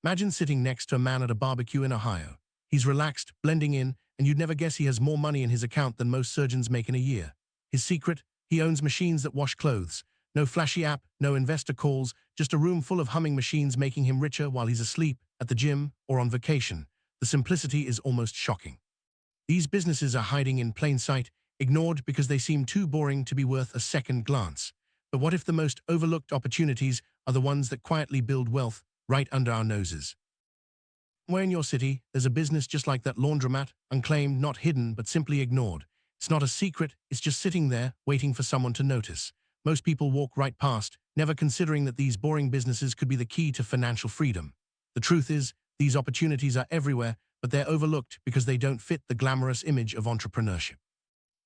Imagine sitting next to a man at a barbecue in Ohio. He's relaxed, blending in, and you'd never guess he has more money in his account than most surgeons make in a year. His secret? He owns machines that wash clothes. No flashy app, no investor calls, just a room full of humming machines making him richer while he's asleep, at the gym, or on vacation. The simplicity is almost shocking. These businesses are hiding in plain sight, ignored because they seem too boring to be worth a second glance. But what if the most overlooked opportunities are the ones that quietly build wealth right under our noses? Where in your city, there's a business just like that laundromat, unclaimed, not hidden, but simply ignored. It's not a secret, it's just sitting there, waiting for someone to notice. Most people walk right past, never considering that these boring businesses could be the key to financial freedom. The truth is, these opportunities are everywhere, but they're overlooked because they don't fit the glamorous image of entrepreneurship.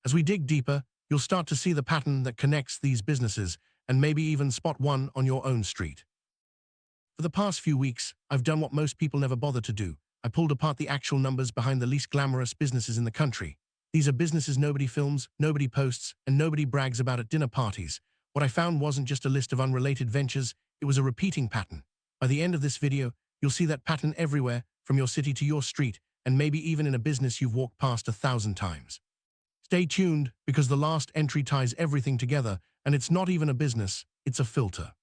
As we dig deeper, you'll start to see the pattern that connects these businesses, and maybe even spot one on your own street. For the past few weeks, I've done what most people never bother to do. I pulled apart the actual numbers behind the least glamorous businesses in the country. These are businesses nobody films, nobody posts, and nobody brags about at dinner parties. What I found wasn't just a list of unrelated ventures, it was a repeating pattern. By the end of this video, you'll see that pattern everywhere, from your city to your street, and maybe even in a business you've walked past 1,000 times. Stay tuned, because the last entry ties everything together, and it's not even a business, it's a filter.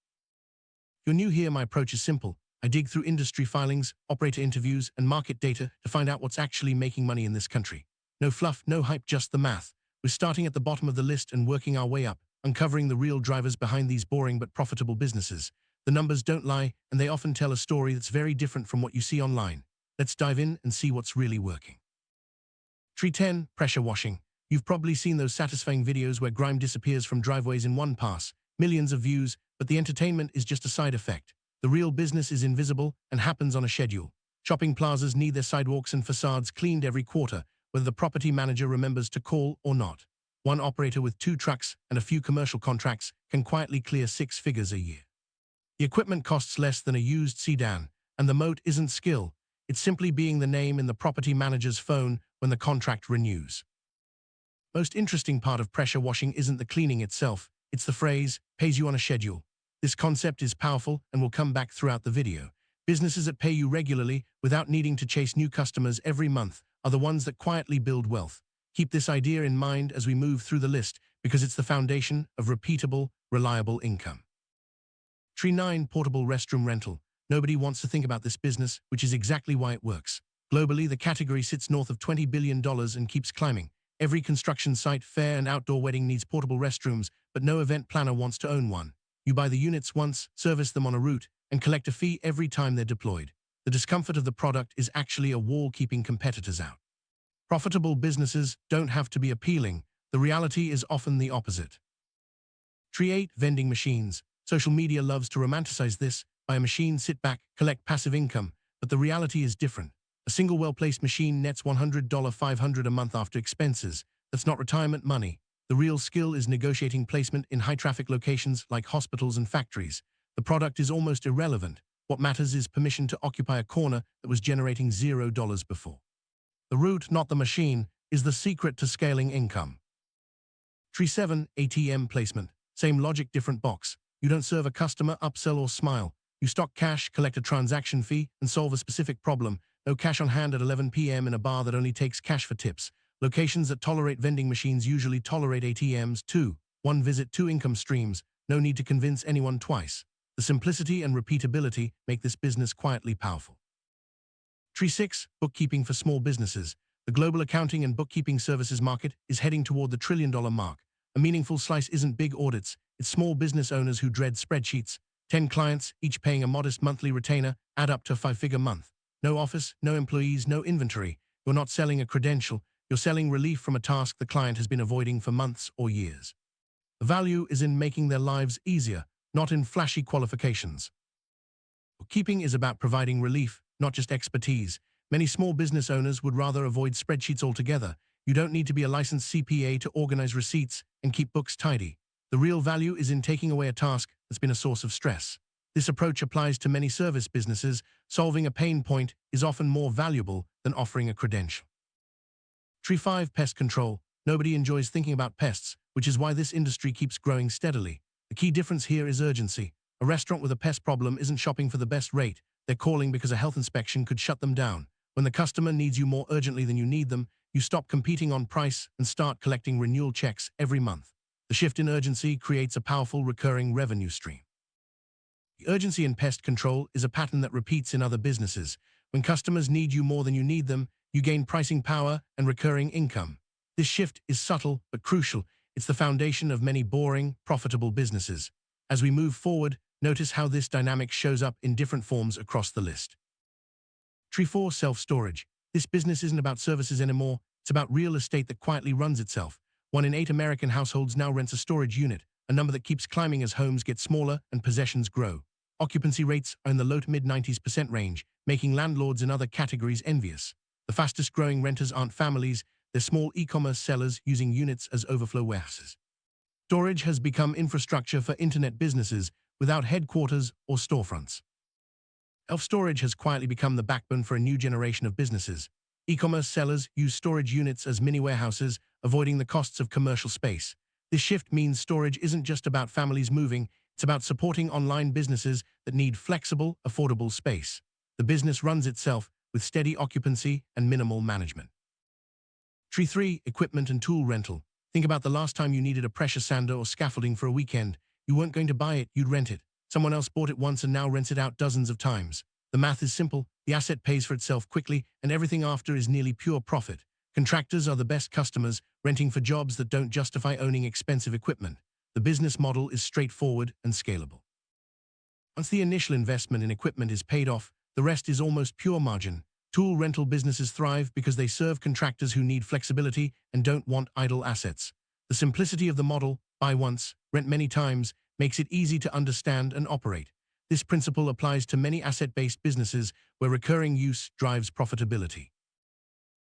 If you're new here, my approach is simple. I dig through industry filings, operator interviews, and market data to find out what's actually making money in this country. No fluff, no hype, just the math. We're starting at the bottom of the list and working our way up, uncovering the real drivers behind these boring but profitable businesses. The numbers don't lie, and they often tell a story that's very different from what you see online. Let's dive in and see what's really working. Tree 10, pressure washing. You've probably seen those satisfying videos where grime disappears from driveways in one pass. Millions of views, but the entertainment is just a side effect. The real business is invisible and happens on a schedule. Shopping plazas need their sidewalks and facades cleaned every quarter, whether the property manager remembers to call or not. One operator with 2 trucks and a few commercial contracts can quietly clear 6 figures a year. The equipment costs less than a used sedan, and the moat isn't skill. It's simply being the name in the property manager's phone when the contract renews. Most interesting part of pressure washing isn't the cleaning itself, it's the phrase, pays you on a schedule. This concept is powerful and will come back throughout the video. Businesses that pay you regularly, without needing to chase new customers every month, are the ones that quietly build wealth. Keep this idea in mind as we move through the list, because it's the foundation of repeatable, reliable income. Tree 9, portable restroom rental. Nobody wants to think about this business, which is exactly why it works. Globally, the category sits north of $20 billion and keeps climbing. Every construction site, fair, and outdoor wedding needs portable restrooms, but no event planner wants to own one. You buy the units once, service them on a route, and collect a fee every time they're deployed. The discomfort of the product is actually a wall keeping competitors out. Profitable businesses don't have to be appealing. The reality is often the opposite. Tree 8, vending machines. Social media loves to romanticize this. Buy a machine, sit back, collect passive income, but the reality is different. A single well-placed machine nets $100, $500 a month after expenses. That's not retirement money. The real skill is negotiating placement in high-traffic locations like hospitals and factories. The product is almost irrelevant. What matters is permission to occupy a corner that was generating $0 before. The route, not the machine, is the secret to scaling income. Tree 7, ATM placement. Same logic, different box. You don't serve a customer, upsell, or smile. You stock cash, collect a transaction fee, and solve a specific problem. No cash on hand at 11 p.m. in a bar that only takes cash for tips. Locations that tolerate vending machines usually tolerate ATMs too. One visit, 2 income streams. No need to convince anyone twice. The simplicity and repeatability make this business quietly powerful. Tree 6, bookkeeping for small businesses. The global accounting and bookkeeping services market is heading toward the $1 trillion mark. A meaningful slice isn't big audits, it's small business owners who dread spreadsheets. 10 clients, each paying a modest monthly retainer, add up to a 5-figure month. No office, no employees, no inventory. You're not selling a credential, you're selling relief from a task the client has been avoiding for months or years. The value is in making their lives easier, not in flashy qualifications. Bookkeeping is about providing relief, not just expertise. Many small business owners would rather avoid spreadsheets altogether. You don't need to be a licensed CPA to organize receipts and keep books tidy. The real value is in taking away a task that's been a source of stress. This approach applies to many service businesses. Solving a pain point is often more valuable than offering a credential. Tree 5, pest control. Nobody enjoys thinking about pests, which is why this industry keeps growing steadily. The key difference here is urgency. A restaurant with a pest problem isn't shopping for the best rate. They're calling because a health inspection could shut them down. When the customer needs you more urgently than you need them, you stop competing on price and start collecting renewal checks every month. The shift in urgency creates a powerful recurring revenue stream. The urgency in pest control is a pattern that repeats in other businesses. When customers need you more than you need them, you gain pricing power and recurring income. This shift is subtle but crucial. It's the foundation of many boring, profitable businesses. As we move forward, notice how this dynamic shows up in different forms across the list. Tree 4. Self-storage. This business isn't about services anymore. It's about real estate that quietly runs itself. 1 in 8 American households now rents a storage unit, a number that keeps climbing as homes get smaller and possessions grow. Occupancy rates are in the low to mid-90s% range, making landlords in other categories envious. The fastest-growing renters aren't families, they're small e-commerce sellers using units as overflow warehouses. Storage has become infrastructure for internet businesses without headquarters or storefronts. Self-storage has quietly become the backbone for a new generation of businesses. E-commerce sellers use storage units as mini warehouses, avoiding the costs of commercial space. This shift means storage isn't just about families moving, it's about supporting online businesses that need flexible, affordable space. The business runs itself with steady occupancy and minimal management. Tree 3. Equipment and tool rental. Think about the last time you needed a pressure sander or scaffolding for a weekend. You weren't going to buy it, you'd rent it. Someone else bought it once and now rents it out dozens of times. The math is simple, the asset pays for itself quickly, and everything after is nearly pure profit. Contractors are the best customers, renting for jobs that don't justify owning expensive equipment. The business model is straightforward and scalable. Once the initial investment in equipment is paid off, the rest is almost pure margin. Tool rental businesses thrive because they serve contractors who need flexibility and don't want idle assets. The simplicity of the model, buy once, rent many times, makes it easy to understand and operate. This principle applies to many asset-based businesses where recurring use drives profitability.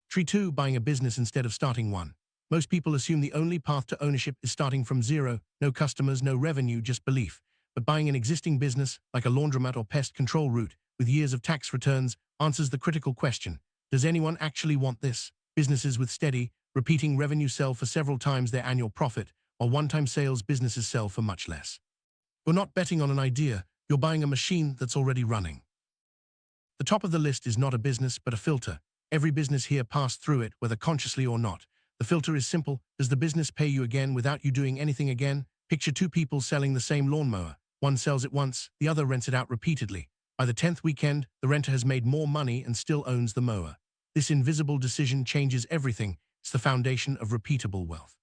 Tree 2. Buying a business instead of starting one. Most people assume the only path to ownership is starting from zero, no customers, no revenue, just belief. But buying an existing business, like a laundromat or pest control route, with years of tax returns, answers the critical question: does anyone actually want this? Businesses with steady, repeating revenue sell for several times their annual profit, while one-time sales businesses sell for much less. You're not betting on an idea, you're buying a machine that's already running. The top of the list is not a business, but a filter. Every business here passed through it, whether consciously or not. The filter is simple. Does the business pay you again without you doing anything again? Picture 2 people selling the same lawnmower. One sells it once, the other rents it out repeatedly. By the 10th weekend, the renter has made more money and still owns the mower. This invisible decision changes everything. It's the foundation of repeatable wealth.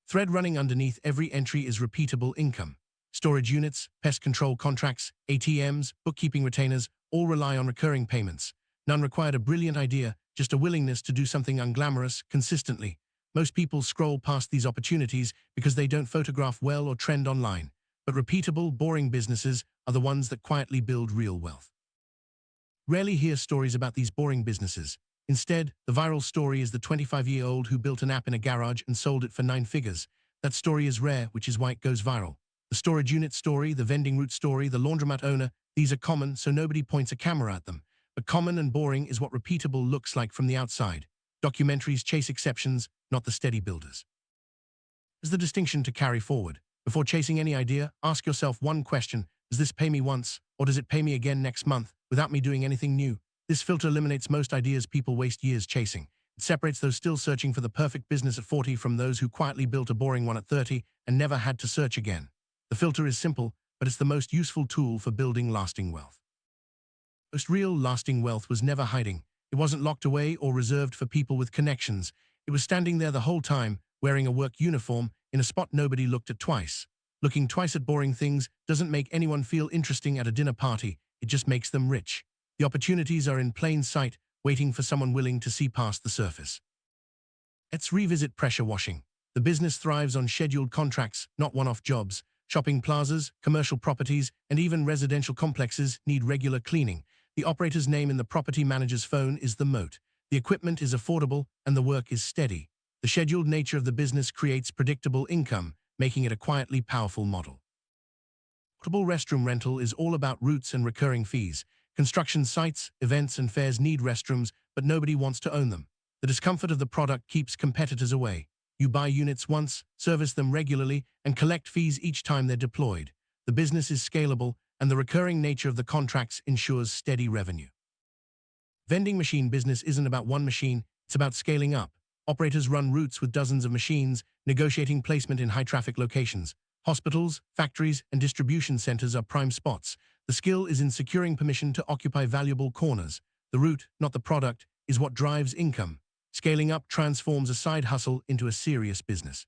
Thread running underneath every entry is repeatable income. Storage units, pest control contracts, ATMs, bookkeeping retainers all rely on recurring payments. None required a brilliant idea, just a willingness to do something unglamorous consistently. Most people scroll past these opportunities because they don't photograph well or trend online. But repeatable, boring businesses are the ones that quietly build real wealth. Rarely hear stories about these boring businesses. Instead, the viral story is the 25-year-old who built an app in a garage and sold it for 9 figures. That story is rare, which is why it goes viral. The storage unit story, the vending route story, the laundromat owner, these are common, so nobody points a camera at them. But common and boring is what repeatable looks like from the outside. Documentaries chase exceptions, not the steady builders. There's the distinction to carry forward. Before chasing any idea, ask yourself one question: does this pay me once, or does it pay me again next month, without me doing anything new? This filter eliminates most ideas people waste years chasing. It separates those still searching for the perfect business at 40 from those who quietly built a boring one at 30 and never had to search again. The filter is simple, but it's the most useful tool for building lasting wealth. Most real lasting wealth was never hiding. It wasn't locked away or reserved for people with connections. It was standing there the whole time, wearing a work uniform, in a spot nobody looked at twice. Looking twice at boring things doesn't make anyone feel interesting at a dinner party, it just makes them rich. The opportunities are in plain sight, waiting for someone willing to see past the surface. Let's revisit pressure washing. The business thrives on scheduled contracts, not one-off jobs. Shopping plazas, commercial properties, and even residential complexes need regular cleaning. The operator's name in the property manager's phone is the moat. The equipment is affordable, and the work is steady. The scheduled nature of the business creates predictable income, making it a quietly powerful model. Portable restroom rental is all about routes and recurring fees. Construction sites, events, and fairs need restrooms, but nobody wants to own them. The discomfort of the product keeps competitors away. You buy units once, service them regularly, and collect fees each time they're deployed. The business is scalable, and the recurring nature of the contracts ensures steady revenue. Vending machine business isn't about one machine, it's about scaling up. Operators run routes with dozens of machines, negotiating placement in high-traffic locations. Hospitals, factories, and distribution centers are prime spots. The skill is in securing permission to occupy valuable corners. The route, not the product, is what drives income. Scaling up transforms a side hustle into a serious business.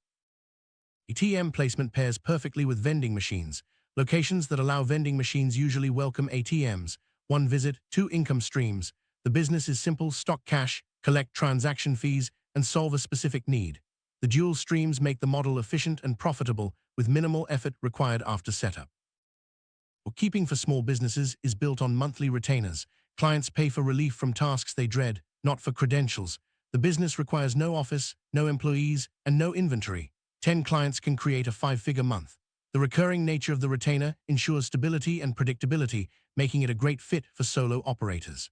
ATM placement pairs perfectly with vending machines. Locations that allow vending machines usually welcome ATMs. One visit, two income streams. The business is simple: stock cash, collect transaction fees, and solve a specific need. The dual streams make the model efficient and profitable, with minimal effort required after setup. Bookkeeping for small businesses is built on monthly retainers. Clients pay for relief from tasks they dread, not for credentials. The business requires no office, no employees, and no inventory. 10 clients can create a 5-figure month. The recurring nature of the retainer ensures stability and predictability, making it a great fit for solo operators.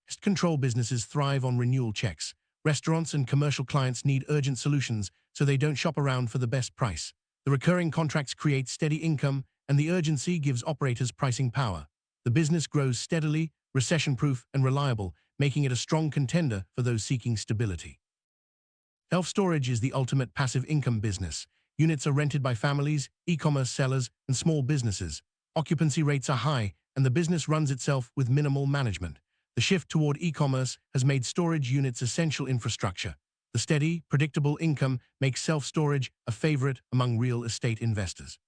Pest control businesses thrive on renewal checks. Restaurants and commercial clients need urgent solutions, so they don't shop around for the best price. The recurring contracts create steady income, and the urgency gives operators pricing power. The business grows steadily, recession-proof, and reliable, making it a strong contender for those seeking stability. Self-storage is the ultimate passive income business. Units are rented by families, e-commerce sellers, and small businesses. Occupancy rates are high, and the business runs itself with minimal management. The shift toward e-commerce has made storage units essential infrastructure. The steady, predictable income makes self-storage a favorite among real estate investors.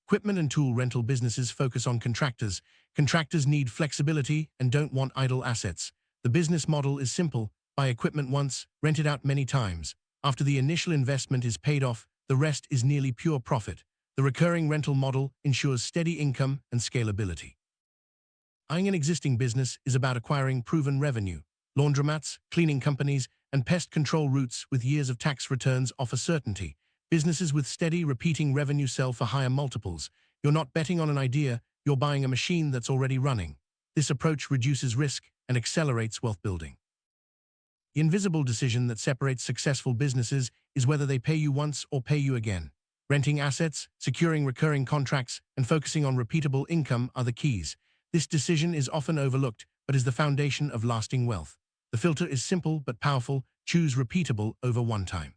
Equipment and tool rental businesses focus on contractors. Contractors need flexibility and don't want idle assets. The business model is simple: buy equipment once, rent it out many times. After the initial investment is paid off, the rest is nearly pure profit. The recurring rental model ensures steady income and scalability. Buying an existing business is about acquiring proven revenue. Laundromats, cleaning companies, and pest control routes with years of tax returns offer certainty. Businesses with steady, repeating revenue sell for higher multiples. You're not betting on an idea, you're buying a machine that's already running. This approach reduces risk and accelerates wealth building. The invisible decision that separates successful businesses is whether they pay you once or pay you again. Renting assets, securing recurring contracts, and focusing on repeatable income are the keys. This decision is often overlooked, but is the foundation of lasting wealth. The filter is simple but powerful: choose repeatable over one time.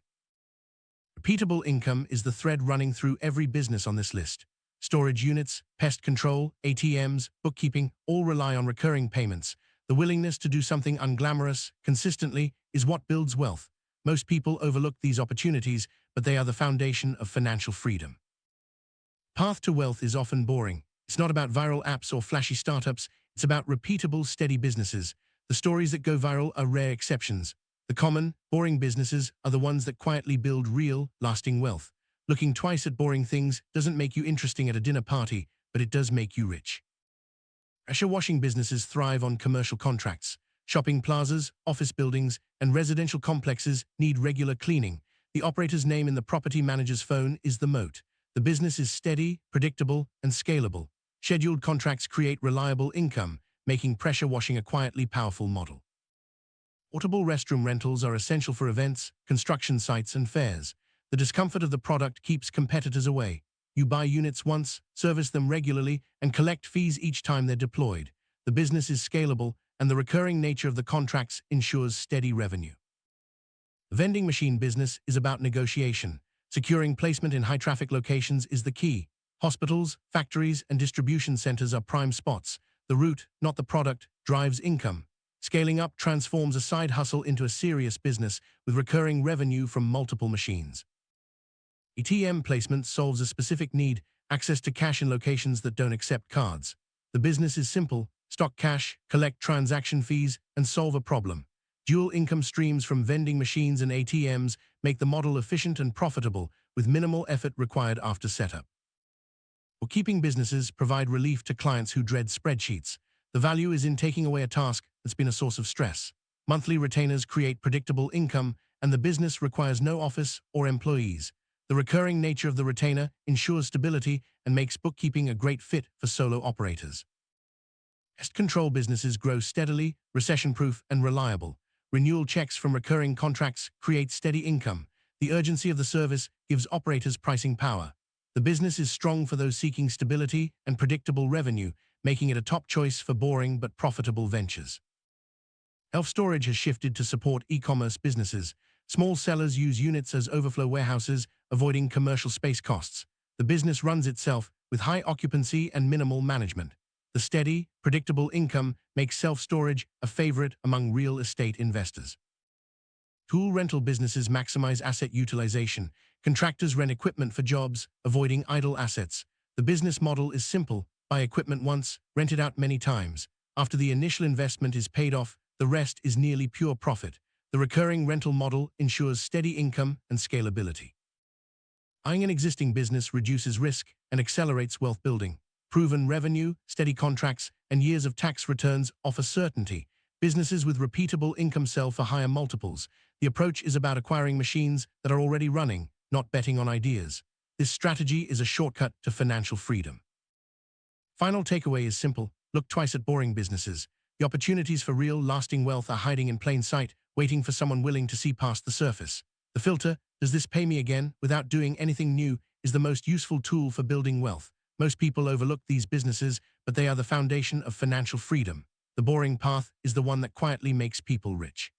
Repeatable income is the thread running through every business on this list. Storage units, pest control, ATMs, bookkeeping all rely on recurring payments. The willingness to do something unglamorous, consistently, is what builds wealth. Most people overlook these opportunities, but they are the foundation of financial freedom. Path to wealth is often boring. It's not about viral apps or flashy startups, it's about repeatable, steady businesses. The stories that go viral are rare exceptions. The common, boring businesses are the ones that quietly build real, lasting wealth. Looking twice at boring things doesn't make you interesting at a dinner party, but it does make you rich. Pressure washing businesses thrive on commercial contracts. Shopping plazas, office buildings, and residential complexes need regular cleaning. The operator's name in the property manager's phone is the moat. The business is steady, predictable, and scalable. Scheduled contracts create reliable income, making pressure washing a quietly powerful model. Portable restroom rentals are essential for events, construction sites, and fairs. The discomfort of the product keeps competitors away. You buy units once, service them regularly, and collect fees each time they're deployed. The business is scalable, and the recurring nature of the contracts ensures steady revenue. The vending machine business is about negotiation. Securing placement in high-traffic locations is the key. Hospitals, factories, and distribution centers are prime spots. The route, not the product, drives income. Scaling up transforms a side hustle into a serious business with recurring revenue from multiple machines. ATM placement solves a specific need: access to cash in locations that don't accept cards. The business is simple: stock cash, collect transaction fees, and solve a problem. Dual income streams from vending machines and ATMs make the model efficient and profitable, with minimal effort required after setup. Bookkeeping businesses provide relief to clients who dread spreadsheets. The value is in taking away a task that's been a source of stress. Monthly retainers create predictable income, and the business requires no office or employees. The recurring nature of the retainer ensures stability and makes bookkeeping a great fit for solo operators. Pest control businesses grow steadily, recession-proof, and reliable. Renewal checks from recurring contracts create steady income. The urgency of the service gives operators pricing power. The business is strong for those seeking stability and predictable revenue, making it a top choice for boring but profitable ventures. Elf Storage has shifted to support e-commerce businesses. Small sellers use units as overflow warehouses, avoiding commercial space costs. The business runs itself with high occupancy and minimal management. The steady, predictable income makes self-storage a favorite among real estate investors. Tool rental businesses maximize asset utilization. Contractors rent equipment for jobs, avoiding idle assets. The business model is simple: buy equipment once, rent it out many times. After the initial investment is paid off, the rest is nearly pure profit. The recurring rental model ensures steady income and scalability. Buying an existing business reduces risk and accelerates wealth building. Proven revenue, steady contracts, and years of tax returns offer certainty. Businesses with repeatable income sell for higher multiples. The approach is about acquiring machines that are already running, not betting on ideas. This strategy is a shortcut to financial freedom. Final takeaway is simple: look twice at boring businesses. The opportunities for real, lasting wealth are hiding in plain sight, waiting for someone willing to see past the surface. The filter, "Does this pay me again?" without doing anything new, is the most useful tool for building wealth. Most people overlook these businesses, but they are the foundation of financial freedom. The boring path is the one that quietly makes people rich.